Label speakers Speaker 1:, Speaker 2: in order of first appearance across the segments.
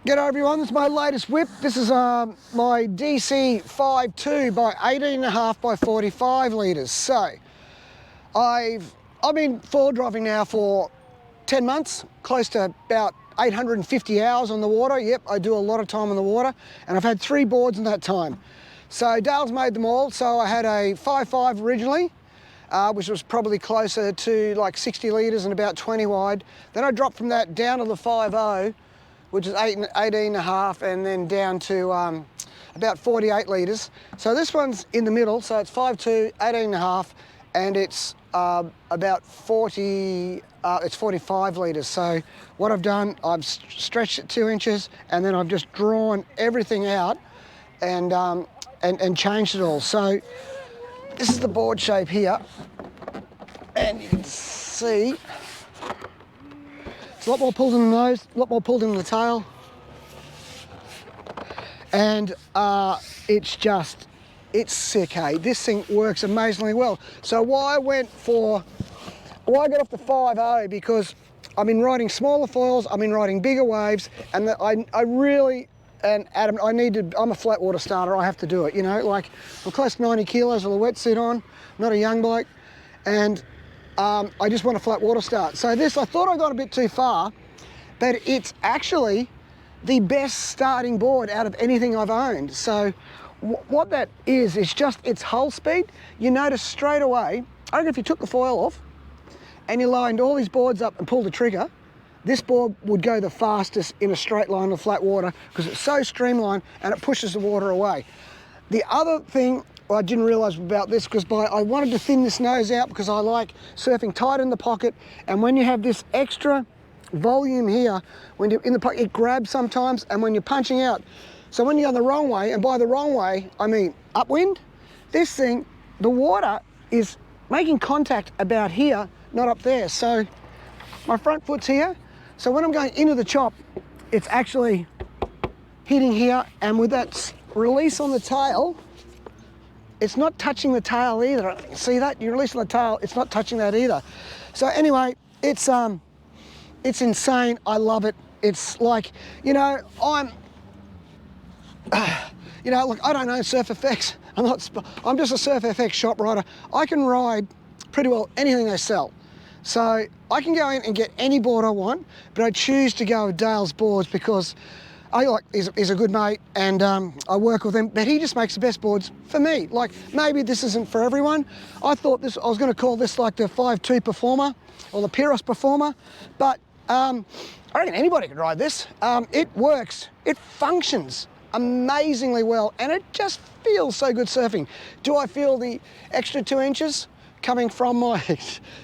Speaker 1: G'day everyone, this is my latest whip. This is my DC 5.2 by 18.5 by 45 litres. So, I've been foil driving now for 10 months, close to about 850 hours on the water. Yep, I do a lot of time on the water, and I've had 3 boards in that time. So Dale's made them all. So I had a 5.5 originally, which was probably closer to like 60 litres and about 20 wide. Then I dropped from that down to the 5.0, which is 18.5, and then down to about 48 litres. So this one's in the middle, so it's 5.2, 18.5, and it's about 45 litres. So what I've done, I've stretched it 2 inches, and then I've just drawn everything out and changed it all. So this is the board shape here, and you can see it's a lot more pulled in the nose, a lot more pulled in the tail, and it's sick, hey? This thing works amazingly well. So why I got off the 5.0, because I've been riding smaller foils, I've been riding bigger waves, and I really, and Adam, I'm a flat water starter, I have to do it, you know, like I'm close to 90 kilos with a wetsuit on, not a young bloke, and I just want a flat water start. So this, I thought I got a bit too far, but it's actually the best starting board out of anything I've owned. So what that is just its hull speed. You notice straight away, I reckon if you took the foil off and you lined all these boards up and pulled the trigger, this board would go the fastest in a straight line of flat water because it's so streamlined and it pushes the water away. The other thing I didn't realise about this, because I wanted to thin this nose out because I like surfing tight in the pocket, and when you have this extra volume here, when you're in the pocket, it grabs sometimes, and when you're punching out, so when you're on the wrong way, and by the wrong way, I mean upwind, this thing, the water is making contact about here, not up there. So my front foot's here, so when I'm going into the chop, it's actually hitting here, and with that release on the tail, it's not touching the tail either. See that? You're releasing the tail, it's not touching that either. So anyway, it's insane. I love it. It's like, you know, look, I don't own SurfFx. I'm just a SurfFx shop rider. I can ride pretty well anything they sell. So I can go in and get any board I want, but I choose to go with Dale's boards because he's a good mate, and I work with him, but he just makes the best boards for me. Like, maybe this isn't for everyone. I was going to call this like the 5.2 Performer or the Pyros Performer, but I reckon anybody can ride this. It works, it functions amazingly well, and it just feels so good surfing. Do I feel the extra 2 inches coming from the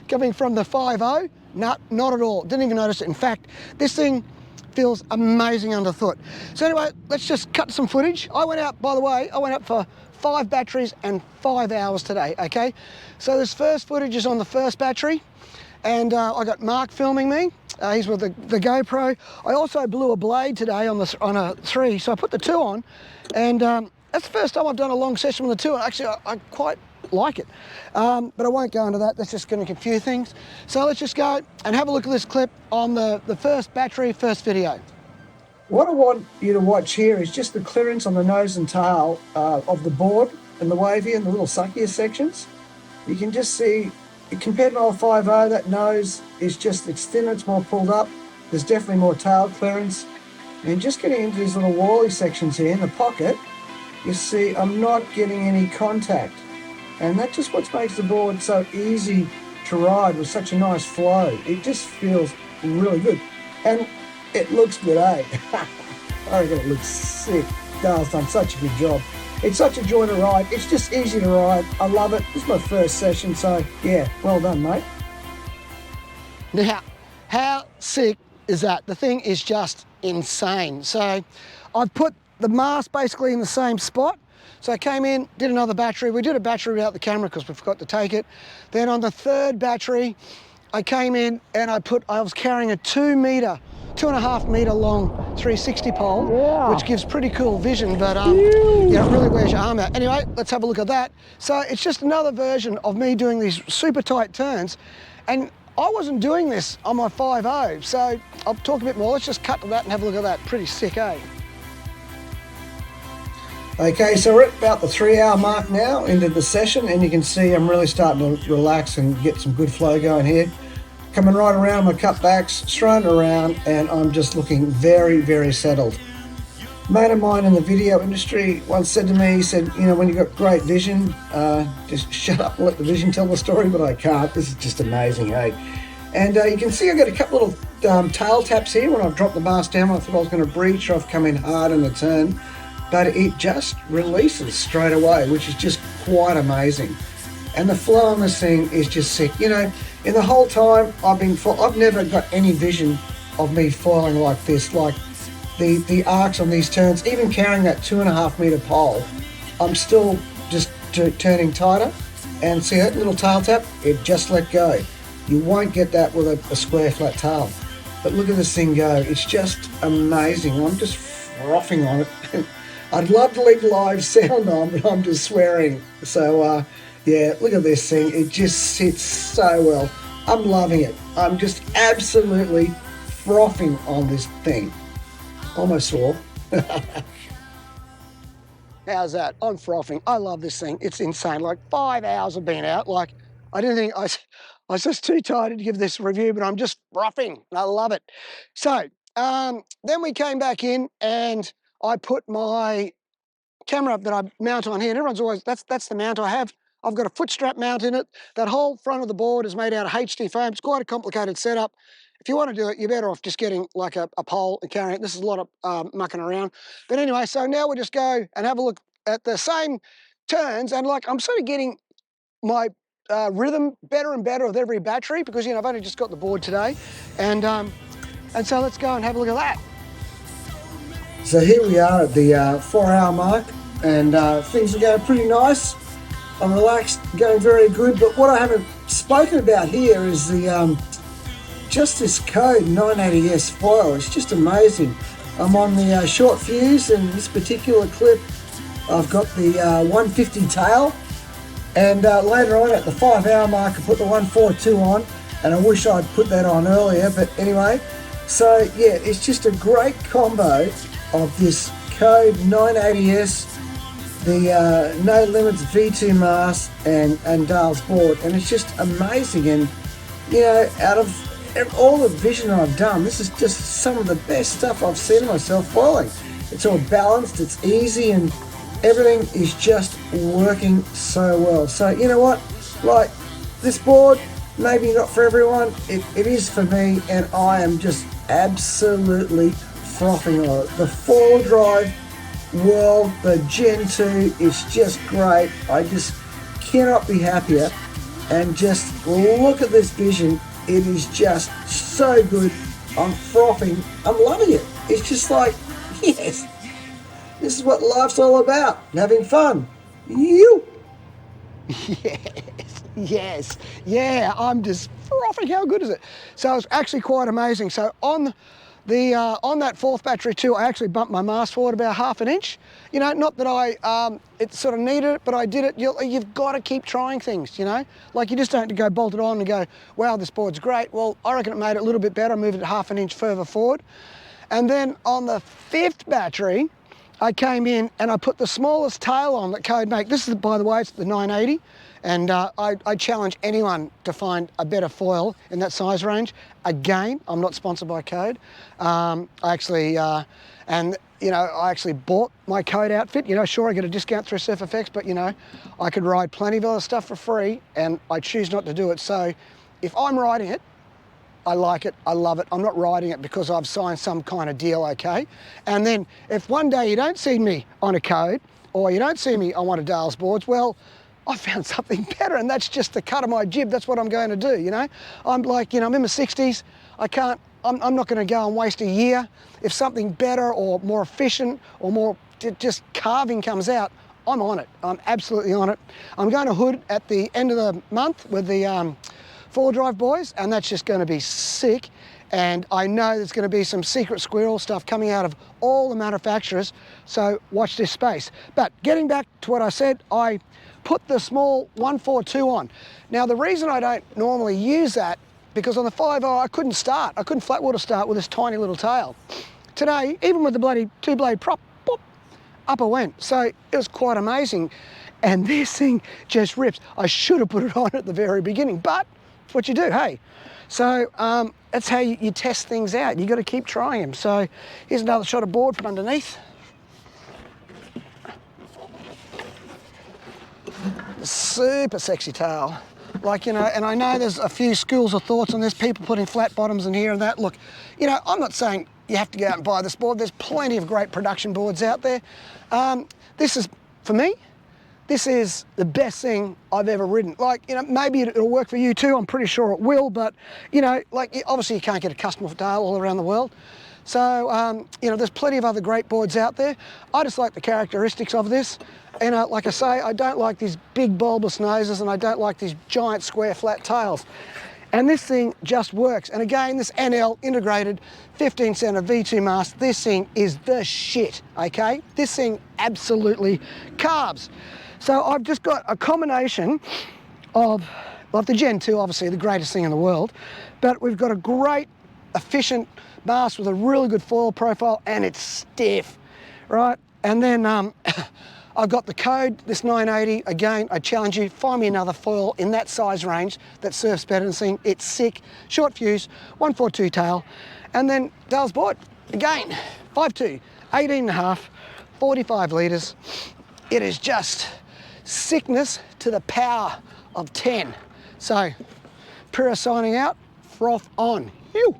Speaker 1: 5.0? No, not at all. Didn't even notice it. In fact, this thing feels amazing underfoot. So anyway, let's just cut some footage. I went out, by the way, for 5 batteries and 5 hours today, okay? So this first footage is on the first battery, and I got Mark filming me. He's with the GoPro. I also blew a blade today on a 3, so I put the 2 on, and that's the first time I've done a long session with the 2, and actually I quite like it. But I won't go into that, that's just going to confuse things. So let's just go and have a look at this clip on the first battery, first video. What I want you to watch here is just the clearance on the nose and tail of the board and the wavy and the little suckier sections. You can just see, compared to my 5.0, that nose is it's thinner, it's more pulled up. There's definitely more tail clearance. And just getting into these little wally sections here in the pocket, you see I'm not getting any contact. And that's just what makes the board so easy to ride with such a nice flow. It just feels really good. And it looks good, eh? I reckon it looks sick. Dale's done such a good job. It's such a joy to ride. It's just easy to ride. I love it. This is my first session, so yeah, well done, mate. Now, how sick is that? The thing is just insane. So I've put the mast basically in the same spot. So I came in, did another battery. We did a battery without the camera because we forgot to take it. Then on the third battery, I came in and I was carrying a 2.5 meter long 360 pole, yeah, which gives pretty cool vision, but yeah, it really wears your arm out. Anyway, let's have a look at that. So it's just another version of me doing these super tight turns, and I wasn't doing this on my 5.0, so I'll talk a bit more. Let's just cut to that and have a look at that. Pretty sick, eh? Okay, so we're at about the 3-hour mark now into the session, and you can see I'm really starting to relax and get some good flow going here. Coming right around my cutbacks, straight around, and I'm just looking very, very settled. A mate of mine in the video industry once said to me, he said, you know, when you've got great vision, just shut up and let the vision tell the story, but I can't. This is just amazing, hey? And you can see I've got a couple of tail taps here when I've dropped the mast down. I thought I was going to breach or I've come in hard in the turn, but it just releases straight away, which is just quite amazing. And the flow on this thing is just sick. You know, in the whole time I've never got any vision of me foiling like this, like the arcs on these turns, even carrying that 2.5 meter pole, I'm still just turning tighter. And see that little tail tap? It just let go. You won't get that with a square flat tail. But look at this thing go. It's just amazing. I'm just frothing on it. I'd love to leave live sound on, but I'm just swearing. So yeah, look at this thing. It just sits so well. I'm loving it. I'm just absolutely frothing on this thing. Almost swore. How's that? I'm frothing. I love this thing. It's insane. Like 5 hours of being out. Like I didn't think I was just too tired to give this review, but I'm just frothing. I love it. So then we came back in and I put my camera up that I mount on here. And everyone's always, that's the mount I have. I've got a foot strap mount in it. That whole front of the board is made out of HD foam. It's quite a complicated setup. If you want to do it, you're better off just getting like a pole and carrying it. This is a lot of mucking around. But anyway, so now we'll just go and have a look at the same turns. And like, I'm sort of getting my rhythm better and better with every battery because, you know, I've only just got the board today. And so let's go and have a look at that. So here we are at the 4-hour mark, and things are going pretty nice. I'm relaxed, going very good. But what I haven't spoken about here is the just this code 980S foil. It's just amazing. I'm on the short fuse, and this particular clip, I've got the 150 tail, and later on at the 5-hour mark, I put the 142 on, and I wish I'd put that on earlier. But anyway, so yeah, it's just a great combo of this code 980S, the No Limits V2 mast and Dale's board, and it's just amazing. And you know, out of all the vision I've done, this is just some of the best stuff I've seen myself foiling. It's all balanced, it's easy, and everything is just working so well. So you know what, like this board, maybe not for everyone, it is for me, and I am just absolutely frothing on it. The Foildrive World, the Gen 2 is just great. I just cannot be happier. And just look at this vision. It is just so good. I'm frothing. I'm loving it. It's just like, yes, this is what life's all about. Having fun. You. Yes, yeah, I'm just frothing. How good is it? So it's actually quite amazing. So on that fourth battery too, I actually bumped my mast forward about 1/2 inch. You know, not that it sort of needed it, but I did it. You've got to keep trying things, you know? Like you just don't have to go bolt it on and go, wow, this board's great. Well, I reckon it made it a little bit better. I moved it 1/2 inch further forward. And then on the 5th battery, I came in and I put the smallest tail on that Code make. This is, by the way, it's the 980. And I challenge anyone to find a better foil in that size range. Again, I'm not sponsored by Code. I actually bought my Code outfit. You know, sure, I get a discount through SurfFx, but you know, I could ride plenty of other stuff for free, and I choose not to do it. So if I'm riding it, I like it, I love it. I'm not riding it because I've signed some kind of deal, okay? And then if one day you don't see me on a Code, or you don't see me on one of Dale's boards, well, I found something better, and that's just the cut of my jib. That's what I'm going to do, you know? I'm like, you know, I'm in my 60s. I'm not going to go and waste a year. If something better or more efficient or more just carving comes out, I'm on it. I'm absolutely on it. I'm going to Hood at the end of the month with the Foildrive boys, and that's just going to be sick. And I know there's going to be some secret squirrel stuff coming out of all the manufacturers, so watch this space. But getting back to what I said, I put the small 142 on. Now the reason I don't normally use that because on the 5.0 I couldn't start. I couldn't flat water start with this tiny little tail. Today, even with the bloody 2-blade prop, boop, up I went. So it was quite amazing. And this thing just rips. I should have put it on at the very beginning, but it's what you do, hey. So that's how you test things out. You got to keep trying them. So here's another shot of board from underneath. Super sexy tail. Like, you know, and I know there's a few schools of thoughts on this, people putting flat bottoms in here and that. Look, you know, I'm not saying you have to go out and buy this board. There's plenty of great production boards out there. This is, for me, this is the best thing I've ever ridden. Like, you know, maybe it'll work for you too. I'm pretty sure it will, but, you know, like, obviously you can't get a custom tail all around the world. So, you know, there's plenty of other great boards out there. I just like the characteristics of this. And like I say, I don't like these big bulbous noses and I don't like these giant square flat tails. And this thing just works. And again, this NL integrated 15 center V2 mast, this thing is the shit, okay? This thing absolutely carbs. So I've just got a combination of the Gen 2, obviously the greatest thing in the world, but we've got a great, efficient mast with a really good foil profile and it's stiff, right? And then I've got the code, this 980. Again, I challenge you, find me another foil in that size range that surfs better than Sing. It's sick, short fuse, 142 tail. And then Dale's board, again, 5.2, 18.5, 45 litres. It is just sickness to the power of 10. So, Pyrrha signing out, froth on. Phew.